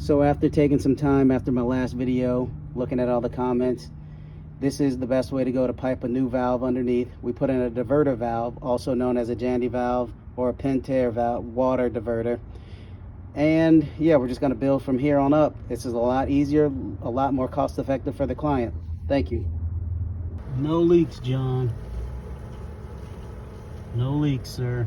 So after taking some time after my last video, looking at all the comments, this is the best way to go to pipe a new valve underneath. We put in a diverter valve, also known as a Jandy valve or a Pentair valve, water diverter. And yeah, we're just going to build from here on up. This is a lot easier, a lot more cost effective for the client. Thank you. No leaks, John. No leaks, sir.